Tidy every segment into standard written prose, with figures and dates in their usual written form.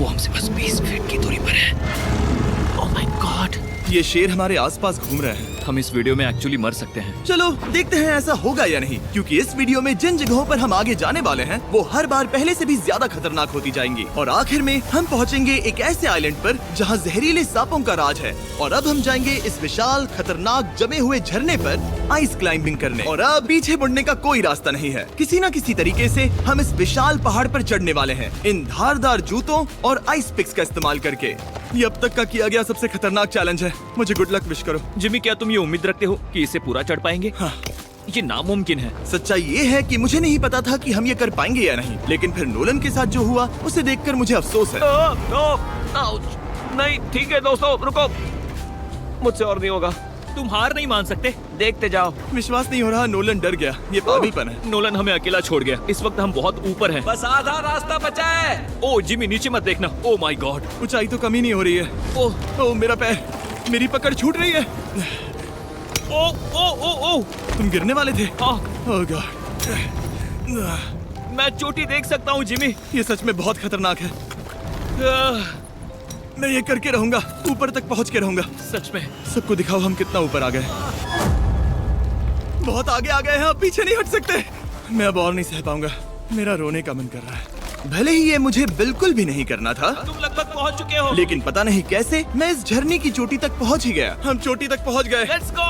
वो हमसे बस 20 फीट की दूरी पर है। ओह माय गॉड, ये शेर हमारे आसपास घूम रहे हैं। हम इस वीडियो में एक्चुअली मर सकते हैं। चलो देखते हैं ऐसा होगा या नहीं, क्योंकि इस वीडियो में जिन जगहों पर हम आगे जाने वाले हैं वो हर बार पहले से भी ज्यादा खतरनाक होती जाएंगी। और आखिर में हम पहुंचेंगे एक ऐसे आइलैंड पर जहां जहरीले सांपों का राज है। और अब हम जाएंगे इस विशाल खतरनाक जमे हुए झरने पर आइस क्लाइंबिंग करने। और अब पीछे मुड़ने का कोई रास्ता नहीं है। किसी न किसी तरीके से हम इस विशाल पहाड़ पर चढ़ने वाले हैं, इन धारदार जूतों और आइस पिक्स का इस्तेमाल करके। ये अब तक का किया गया सबसे खतरनाक चैलेंज है। मुझे गुड लक विश करो। जिमी, क्या तुम ये उम्मीद रखते हो कि इसे पूरा चढ़ पाएंगे? हाँ। ये नामुमकिन है। सच्चाई ये है कि मुझे नहीं पता था कि हम ये कर पाएंगे या नहीं, लेकिन फिर नोलन के साथ जो हुआ उसे देखकर मुझे अफसोस है। नहीं, ठीक है दोस्तों, रुको, मुझसे और नहीं होगा। तुम हार नहीं मान सकते। देखते जाओ। विश्वास नहीं हो रहा, नोलन डर गया। ये पागलपन है। नोलन हमें अकेला छोड़ गया। इस वक्त हम बहुत ऊपर हैं। बस आधा रास्ता बचा है। ओ जिमी, नीचे मत देखना। ओ माय गॉड, ऊंचाई तो कमी नहीं हो रही है। ओह मेरा पैर, मेरी पकड़ छूट रही है। ओ ओ ओ ओ, तुम गिरने वाले थे। हाँ, ओह गॉड, मैं चोटी देख सकता हूँ जिमी। ये सच में बहुत खतरनाक है। मैं ये करके रहूंगा, ऊपर तक पहुंच के रहूंगा। सच में। सबको दिखाओ हम कितना ऊपर आ गए। बहुत आगे आ गए हैं, अब पीछे नहीं हट सकते। मैं अब और नहीं सह पाऊंगा। मेरा रोने का मन कर रहा है। भले ही ये मुझे बिल्कुल भी नहीं करना था, तुम लगभग पहुँच चुके हो। लेकिन पता नहीं कैसे मैं इस झरने की चोटी तक पहुंच ही गया। हम चोटी तक पहुंच गए। Let's go.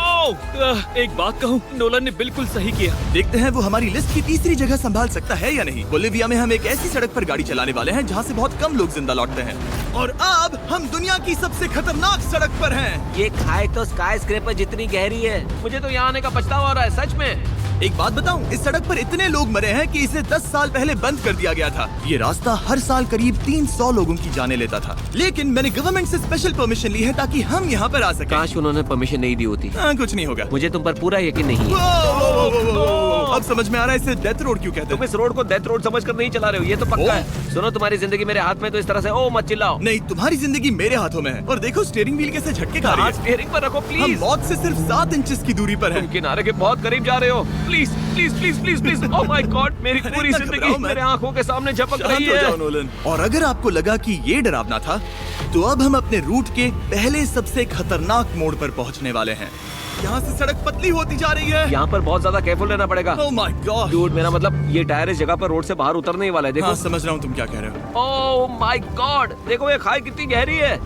एक बात कहूँ, नोलन ने बिल्कुल सही किया। देखते हैं वो हमारी लिस्ट की तीसरी जगह संभाल सकता है या नहीं। बोलिविया में हम एक ऐसी सड़क पर गाड़ी चलाने वाले हैं जहाँ से बहुत कम लोग जिंदा लौटते हैं। और अब हम दुनिया की सबसे खतरनाक सड़क पर हैं। ये खाई तो स्काई स्क्रेपर जितनी गहरी है। मुझे तो यहाँ आने का पछतावा हो रहा है, सच में। एक बात बताऊं, इस सड़क पर इतने लोग मरे हैं कि इसे 10 साल पहले बंद कर दिया गया था। ये रास्ता हर साल करीब 300 लोगों की जाने लेता था, लेकिन मैंने गवर्नमेंट से स्पेशल परमिशन ली है ताकि हम यहाँ पर आ सकें। काश उन्होंने परमिशन नहीं दी होती। कुछ नहीं होगा। मुझे तुम पर पूरा यकीन नहीं है। अब समझ में आ रहा है इसे डेथ रोड क्यों कहते तुम हैं। इस रोड को डेथ रोड समझकर नहीं चला रहे हो, ये तो पक्का है। सुनो, तुम्हारी जिंदगी मेरे हाथ में, तो इस तरह से ओ मत चिल्लाओ। नहीं, तुम्हारी जिंदगी मेरे हाथों में है। और देखो स्टीयरिंग व्हील कैसे झटके खा रही है। स्टीयरिंग पर रखो हम प्लीज। मौत से सिर्फ 7 इंचेस की दूरी पर तुम हैं। किनारे के बहुत करीब जा रहे हो। Please please please please please. Oh my God, मेरी अरे पूरी इतना जिंदगी घबराओ मत। मेरे आंखों के सामने झपक शांत रही हो जाओ है। नोलन। और अगर आपको लगा कि ये डरावना था, तो अब हम अपने रूट के पहले सबसे खतरनाक मोड़ पर पहुंचने वाले हैं। यहाँ से सड़क पतली होती जा रही है। यहाँ पर बहुत ज्यादा केयरफुल रहना पड़ेगा। Oh my God. डूड, मेरा मतलब ये टायर इस जगह पर रोड से बाहर उतरने ही वाला है। देखो। हाँ, समझ रहा हूँ तुम क्या कह रहे हो। ओह माय गॉड, देखो ये खाई कितनी गहरी है।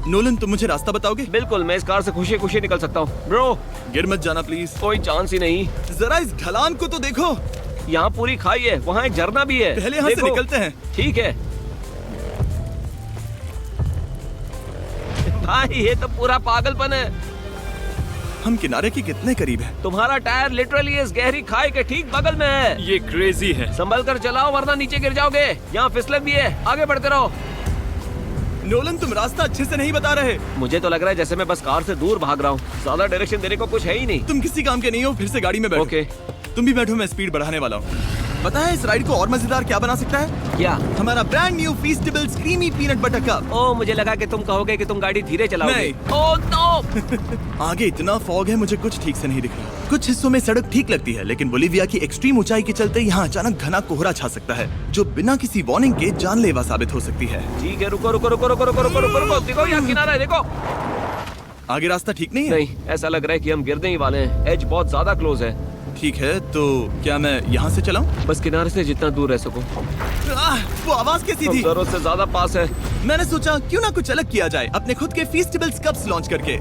नोलन, तुम मुझे रास्ता बताओगे? बिल्कुल, मैं इस कार से खुशी खुशी निकल सकता हूँ। ब्रो, गिर मत जाना प्लीज। कोई चांस ही नहीं। जरा इस ढलान को तो देखो। यहाँ पूरी खाई है, वहाँ एक झरना भी है। पहले यहाँ से देखो। निकलते हैं। ठीक है भाई, ये तो पूरा पागलपन है। हम किनारे के कितने करीब हैं? तुम्हारा टायर लिटरली इस गहरी खाई के ठीक बगल में है। ये क्रेजी है। संभल कर चलाओ वरना नीचे गिर जाओगे। यहाँ फिसलन भी है, आगे बढ़ते रहो। नोलन, तुम रास्ता अच्छे से नहीं बता रहे। मुझे तो लग रहा है जैसे मैं बस कार से दूर भाग रहा हूँ। ज्यादा डायरेक्शन देने को कुछ है ही नहीं। तुम किसी काम के नहीं हो, फिर से गाड़ी में बैठो। ओके। तुम भी बैठो, मैं स्पीड बढ़ाने वाला हूँ। पता है इस राइड को और मजेदार क्या बना सकता है? क्या? हमारा brand new Feastables creamy peanut butter cup. ओ, मुझे लगा कि तुम कहोगे कि तुम गाड़ी धीरे चलाओगे। नहीं। Oh no. आगे इतना फॉग है, मुझे कुछ ठीक से नहीं दिख रहा। कुछ हिस्सों में सड़क ठीक लगती है, लेकिन बोलिविया की एक्सट्रीम ऊंचाई के चलते यहाँ अचानक घना कोहरा छा सकता है, जो बिना किसी वार्निंग के जानलेवा साबित हो सकती है। ठीक है, रुको रुको रुको रुको रुको रुको रुको रुको। देखो यहाँ किनारा है, देखो। आगे रास्ता ठीक नहीं है? नहीं, ऐसा लग रहा है कि हम गिरने ही वाले हैं। एज बहुत ज्यादा क्लोज है। ठीक है, तो क्या मैं यहाँ से चलाऊं? बस किनारे से जितना दूर रह सको। वो आवाज कैसी थी? जरूरत से ज्यादा पास है। मैंने सोचा क्यों ना कुछ अलग किया जाए, अपने खुद के फीस्टेबल्स कप्स लॉन्च करके।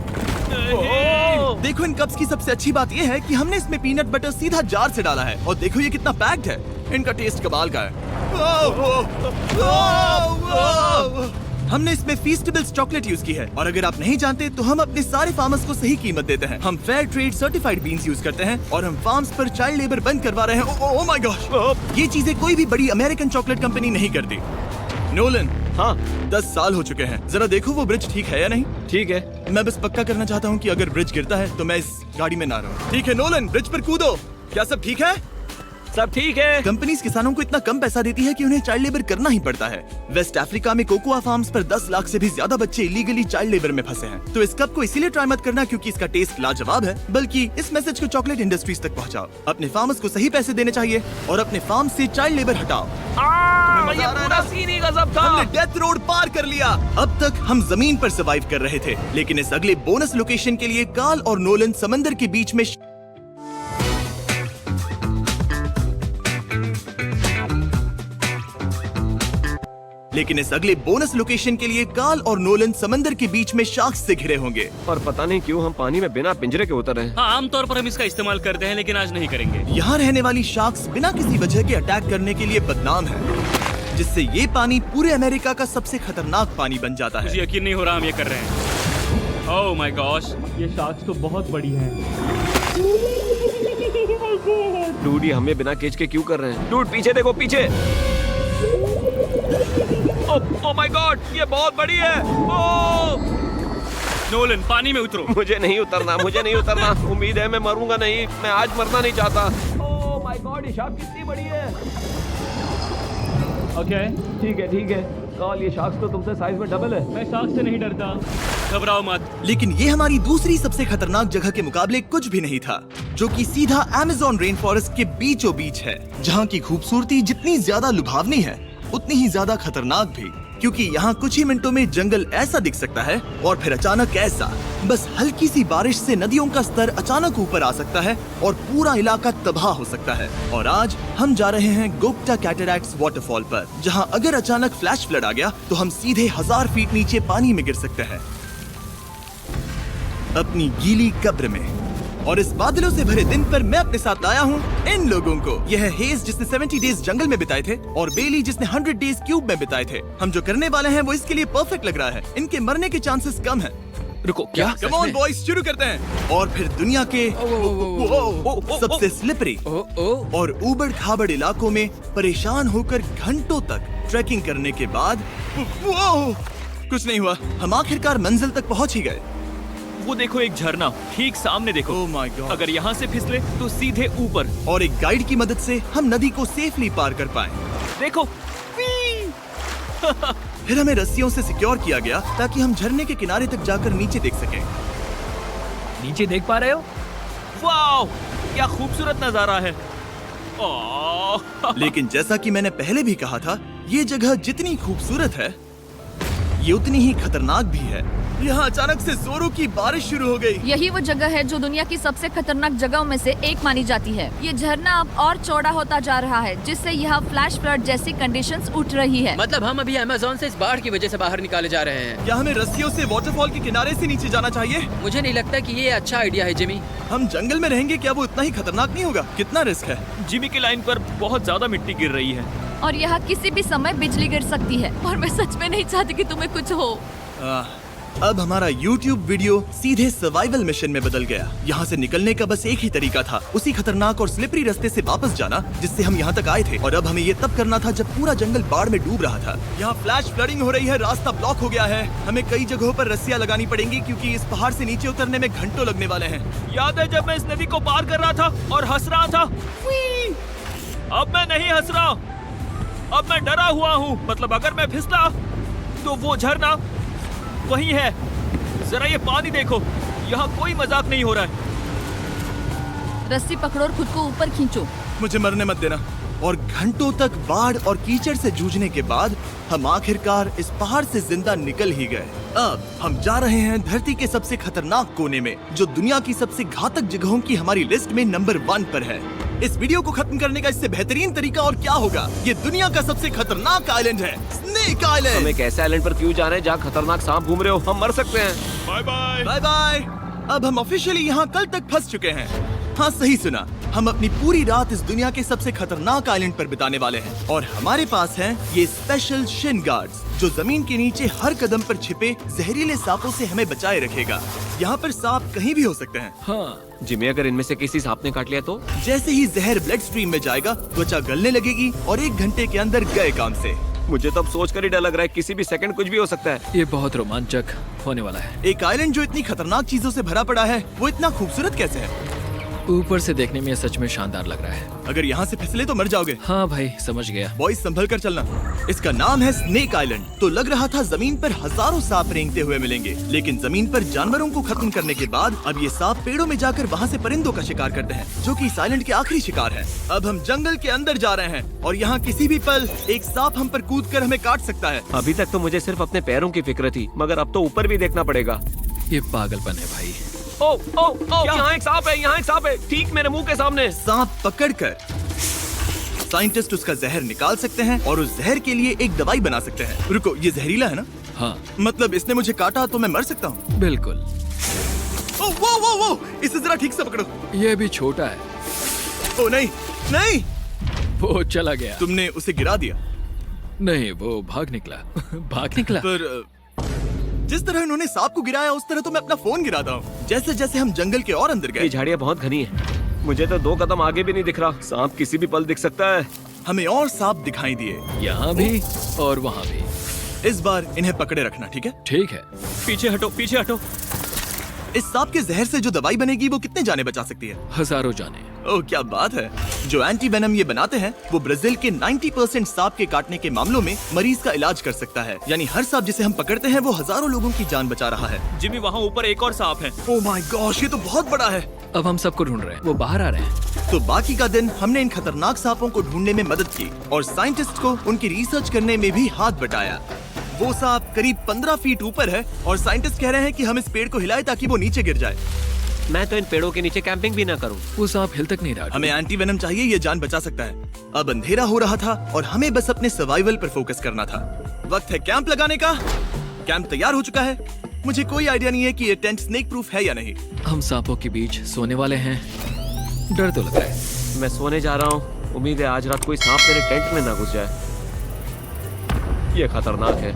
देखो, इन कप्स की सबसे अच्छी बात ये है कि हमने इसमें पीनट बटर सीधा जार से डाला है, और देखो ये कितना पैक्ड है। इनका टेस्ट कमाल का है। हमने इसमें फीस्टेबल्स चॉकलेट यूज की है, और अगर आप नहीं जानते तो हम अपने सारे फार्मर्स को सही कीमत देते हैं। हम fair trade certified beans use करते हैं, और हम फार्म्स पर चाइल्ड लेबर बंद करवा रहे हैं। ओह माय गॉश, ये चीजें कोई भी बड़ी अमेरिकन चॉकलेट कंपनी नहीं करती। नोलन, हाँ, 10 साल हो चुके हैं, जरा देखो वो ब्रिज ठीक है या नहीं। ठीक है। मैं बस पक्का करना चाहता हूँ कि अगर ब्रिज गिरता है तो मैं इस गाड़ी में ना रहूं। ठीक है नोलन, ब्रिज पर कूदो। क्या सब ठीक है? सब ठीक है। कंपनीज किसानों को इतना कम पैसा देती है कि उन्हें चाइल्ड लेबर करना ही पड़ता है। वेस्ट अफ्रीका में कोकोआ फार्म्स पर 10 लाख से भी ज्यादा बच्चे इलीगली चाइल्ड लेबर में फंसे हैं। तो इस कप को इसीलिए ट्राई मत करना क्योंकि इसका टेस्ट लाजवाब है, बल्कि इस मैसेज को चॉकलेट इंडस्ट्रीज तक पहुंचाओ। अपने फार्मर्स को सही पैसे देने चाहिए और अपने फार्म से चाइल्ड लेबर हटाओ। मजा ये आ रहा है पूरा ना? सीन ही गजब था। हमने डेथ रोड पार कर लिया। अब तक हम जमीन पर सर्वाइव कर रहे थे, लेकिन इस अगले बोनस लोकेशन के लिए कार्ल और नोलन समंदर के बीच में शार्क्स से घिरे होंगे। और पता नहीं क्यों हम पानी में बिना पिंजरे के उतर रहे हैं। हाँ, आमतौर पर हम इसका इस्तेमाल करते हैं, लेकिन आज नहीं करेंगे। यहाँ रहने वाली शार्क्स बिना किसी वजह के अटैक करने के लिए बदनाम है, जिससे ये पानी पूरे अमेरिका का सबसे खतरनाक पानी बन जाता मुझे है। यकीन नहीं हो रहा हम ये कर रहे हैं। ओह माय गॉश, ये शार्क्स तो बहुत बड़ी हैं। डूड, ये हमें बिना केज के क्यों कर रहे हैं? डूड पीछे देखो, पीछे। ओह माय गॉड, ये बहुत बड़ी है। ओह नोलन, पानी में उतरो। मुझे नहीं उतरना, मुझे नहीं उतरना। उम्मीद है मैं मरूंगा नहीं, मैं आज मरना नहीं चाहता। ओह माय गॉड, ये शार्क कितनी बड़ी है। ओके, ठीक है कार्ल, ये शार्क्स तो तुमसे साइज में डबल है। मैं शार्क से नहीं डरता, घबराओ मत। लेकिन ये हमारी दूसरी सबसे खतरनाक जगह के मुकाबले कुछ भी नहीं था, जो कि सीधा अमेज़न रेन फॉरेस्ट के बीचों बीच है, जहाँ की खूबसूरती जितनी ज्यादा लुभावनी है उतनी ही ज्यादा खतरनाक भी, क्योंकि यहाँ कुछ ही मिनटों में जंगल ऐसा दिख सकता है और फिर अचानक ऐसा। बस हल्की सी बारिश से नदियों का स्तर अचानक ऊपर आ सकता है और पूरा इलाका तबाह हो सकता है। और आज हम जा रहे हैं गोप्टा कैटरैक्ट्स वाटरफॉल पर, जहाँ अगर अचानक फ्लैश फ्लड आ गया तो हम सीधे 1000 फीट नीचे पानी में गिर सकते हैं, अपनी गीली कब्र में। और इस बादलों से भरे दिन पर मैं अपने साथ लाया हूँ इन लोगों को। यह है हेज, जिसने 70 डेज जंगल में बिताए थे, और बेली, जिसने 100 डेज क्यूब में बिताए थे। हम जो करने वाले हैं वो इसके लिए परफेक्ट लग रहा है। इनके मरने के चांसेस कम हैं। रुको, क्या? कम ऑन बॉयज, शुरू करते हैं। और फिर दुनिया के सबसे स्लिपरी और ऊबड़ खाबड़ इलाकों में परेशान होकर घंटों तक ट्रैकिंग करने के बाद कुछ नहीं हुआ, हम आखिरकार मंजिल तक पहुंच ही गए। वो देखो, एक झरना ठीक सामने देखो। Oh my God! अगर यहाँ से फिसले तो सीधे ऊपर। और एक गाइड की मदद से हम नदी को सेफली पार कर पाए। देखो। फिर हमें रस्सियों से सिक्योर किया गया ताकि हम झरने के किनारे तक जाकर नीचे देख सकें। नीचे देख पा रहे हो? वाओ, क्या खूबसूरत नजारा है। ओह। लेकिन जैसा कि मैंने पहले भी कहा था, ये जगह जितनी खूबसूरत है, ये उतनी ही खतरनाक भी है। यहाँ अचानक से जोरों की बारिश शुरू हो गई। यही वो जगह है जो दुनिया की सबसे खतरनाक जगहों में से एक मानी जाती है। ये झरना अब और चौड़ा होता जा रहा है, जिससे यहाँ फ्लैश फ्लड जैसी कंडीशंस उठ रही है। मतलब हम अभी अमेज़न से इस बाढ़ की वजह से बाहर निकाले जा रहे हैं। क्या हमें रस्सियों से वाटरफॉल के किनारे से नीचे जाना चाहिए? मुझे नहीं लगता कि ये अच्छा आइडिया है जिमी। हम जंगल में रहेंगे, क्या वो इतना ही खतरनाक नहीं होगा? कितना रिस्क है? जिमी की लाइन पर बहुत ज्यादा मिट्टी गिर रही है। और यहाँ किसी भी समय बिजली गिर सकती है, और मैं सच में नहीं चाहती कि तुम्हें कुछ हो। अब हमारा YouTube वीडियो सीधे सर्वाइवल मिशन में बदल गया। यहाँ से निकलने का बस एक ही तरीका था, उसी खतरनाक और स्लिपरी रास्ते से वापस जाना जिससे हम यहाँ तक आए थे। और अब हमें ये तब करना था जब पूरा जंगल बाढ़ में डूब रहा था। यहाँ फ्लैश फ्लडिंग हो रही है, रास्ता ब्लॉक हो गया है। हमें कई जगहों पर रस्सियाँ लगानी पड़ेंगी, क्योंकि इस पहाड़ से नीचे उतरने में घंटों लगने वाले हैं। याद है जब मैं इस नदी को पार कर रहा था और हंस रहा था? अब मैं नहीं हंस रहा, अब मैं डरा हुआ हूँ। मतलब अगर मैं फिसला तो वो झरना वही है। जरा ये पानी देखो, यहाँ कोई मजाक नहीं हो रहा है। रस्सी पकड़ो और खुद को ऊपर खींचो। मुझे मरने मत देना। और घंटों तक बाढ़ और कीचड़ से जूझने के बाद हम आखिरकार इस पहाड़ से जिंदा निकल ही गए। अब हम जा रहे हैं धरती के सबसे खतरनाक कोने में, जो दुनिया की सबसे घातक जगहों की हमारी लिस्ट में नंबर 1 पर है। इस वीडियो को खत्म करने का इससे बेहतरीन तरीका और क्या होगा? ये दुनिया का सबसे खतरनाक आइलैंड है, स्नेक हम आइलैंड। एक ऐसे आइलैंड पर क्यों जा रहे हैं जहाँ खतरनाक सांप घूम रहे हो? हम मर सकते हैं। Bye bye. Bye bye. अब हम ऑफिशियली यहाँ कल तक फंस चुके हैं। हाँ, सही सुना, हम अपनी पूरी रात इस दुनिया के सबसे खतरनाक आइलैंड पर बिताने वाले हैं। और हमारे पास हैं ये स्पेशल शिन गार्ड्स, जो जमीन के नीचे हर कदम पर छिपे जहरीले सांपों से हमें बचाए रखेगा। यहाँ पर सांप कहीं भी हो सकते हैं। हाँ जिमी, अगर इनमें से किसी सांप ने काट लिया तो? जैसे ही जहर ब्लड स्ट्रीम में जाएगा, त्वचा गलने लगेगी और 1 घंटे के अंदर गए काम से। मुझे तो अब सोचकर ही डर लग रहा है, किसी भी सेकंड कुछ भी हो सकता है। ये बहुत रोमांचक होने वाला है। एक आइलैंड जो इतनी खतरनाक चीजों से भरा पड़ा है, वो इतना खूबसूरत कैसे है? ऊपर से देखने में ये सच में शानदार लग रहा है। अगर यहाँ से फिसले तो मर जाओगे। हाँ भाई, समझ गया। बॉयज संभल कर चलना। इसका नाम है स्नेक आइलैंड। तो लग रहा था जमीन पर हजारों सांप रेंगते हुए मिलेंगे, लेकिन जमीन पर जानवरों को खत्म करने के बाद अब ये सांप पेड़ों में जाकर वहाँ से परिंदों का शिकार करते हैं, जो कि इस आइलैंड के आखिरी शिकार है। अब हम जंगल के अंदर जा रहे हैं और यहाँ किसी भी पल एक सांप हम पर कूद कर हमें काट सकता है। अभी तक तो मुझे सिर्फ अपने पैरों की फिक्र थी, मगर अब तो ऊपर भी देखना पड़ेगा। ये पागलपन है भाई। ओ ओ ओ, यहाँ एक सांप है, यहाँ एक सांप है, ठीक मेरे मुंह के सामने। सांप पकड़कर साइंटिस्ट उसका जहर निकाल सकते हैं और उस जहर के लिए एक दवाई बना सकते हैं। रुको, ये जहरीला है ना? हाँ मतलब इसने मुझे काटा तो मैं मर सकता हूँ? बिल्कुल। ओ वो वो वो, इसे जरा ठीक से पकड़ो। ये भी छोटा है। ओ नहीं नहीं, वो चला गया। तुमने उसे गिरा दिया। नहीं, वो भाग निकला। भाग निकला। पर जिस तरह इन्होंने सांप को गिराया उस तरह तो मैं अपना फोन गिराता हूँ। जैसे जैसे हम जंगल के और अंदर ये गए, झाड़ियाँ बहुत घनी है, मुझे तो 2 कदम आगे भी नहीं दिख रहा। सांप किसी भी पल दिख सकता है। हमें और सांप दिखाई दिए। यहाँ भी और वहाँ भी। इस बार इन्हें पकड़े रखना, ठीक है? ठीक है। पीछे हटो, पीछे हटो। इस सांप के जहर से जो दवाई बनेगी वो कितने जाने बचा सकती है? हजारों जाने। ओह क्या बात है। जो एंटी वेनम ये बनाते हैं वो ब्राजील के 90% सांप के काटने के मामलों में मरीज का इलाज कर सकता है। यानी हर सांप जिसे हम पकड़ते हैं वो हजारों लोगों की जान बचा रहा है। जिमी, वहाँ ऊपर एक और सांप है। ओह माय गॉश, ये तो बहुत बड़ा है। अब हम सबको ढूंढ रहे हैं, वो बाहर आ रहे हैं। तो बाकी का दिन हमने इन खतरनाक सांपों को ढूंढने में मदद की और साइंटिस्ट को उनकी रिसर्च करने में भी हाथ बटाया। वो सांप करीब 15 फीट ऊपर है और साइंटिस्ट कह रहे हैं कि हम इस पेड़ को हिलाएं ताकि वो नीचे गिर जाए। मैं तो इन पेड़ों के नीचे कैंपिंग भी ना करूं। वो सांप हिल तक नहीं रहा। हमें एंटी वेनम चाहिए, ये जान बचा सकता है। अब अंधेरा हो रहा था और हमें बस अपने सर्वाइवल पर फोकस करना था। वक्त है कैंप लगाने का। कैंप तैयार हो चुका है। मुझे कोई आइडिया नहीं है कि ये टेंट स्नेक प्रूफ है या नहीं। हम सांपों के बीच सोने वाले हैं। डर तो लग रहा है। मैं सोने जा रहा हूँ। उम्मीद है आज रात कोई सांप मेरे टेंट में ना घुस जाए। ये खतरनाक है।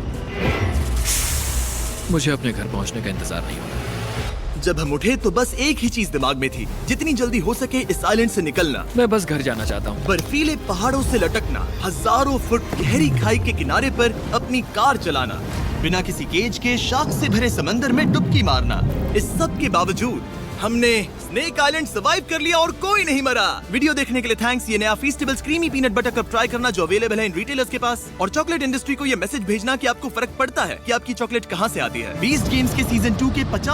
मुझे अपने घर पहुंचने का इंतजार नहीं हो रहा। जब हम उठे तो बस एक ही चीज दिमाग में थी, जितनी जल्दी हो सके इस आइलैंड से निकलना। मैं बस घर जाना चाहता हूँ। बर्फीले पहाड़ों से लटकना, हजारों फुट गहरी खाई के किनारे पर अपनी कार चलाना, बिना किसी केज के शाख से भरे समंदर में डुबकी मारना। इस सब के बावजूद हमने स्नेक आइलैंड सर्वाइव कर लिया और कोई नहीं मरा। वीडियो देखने के लिए थैंक्स। ये नया Feastables creamy peanut butter cup try करना जो अवेलेबल है इन रिटेलर्स के पास, और चॉकलेट इंडस्ट्री को ये मैसेज भेजना कि आपको फर्क पड़ता है कि आपकी चॉकलेट कहाँ से आती है। बीस्ट गेम्स के सीजन 2 के 50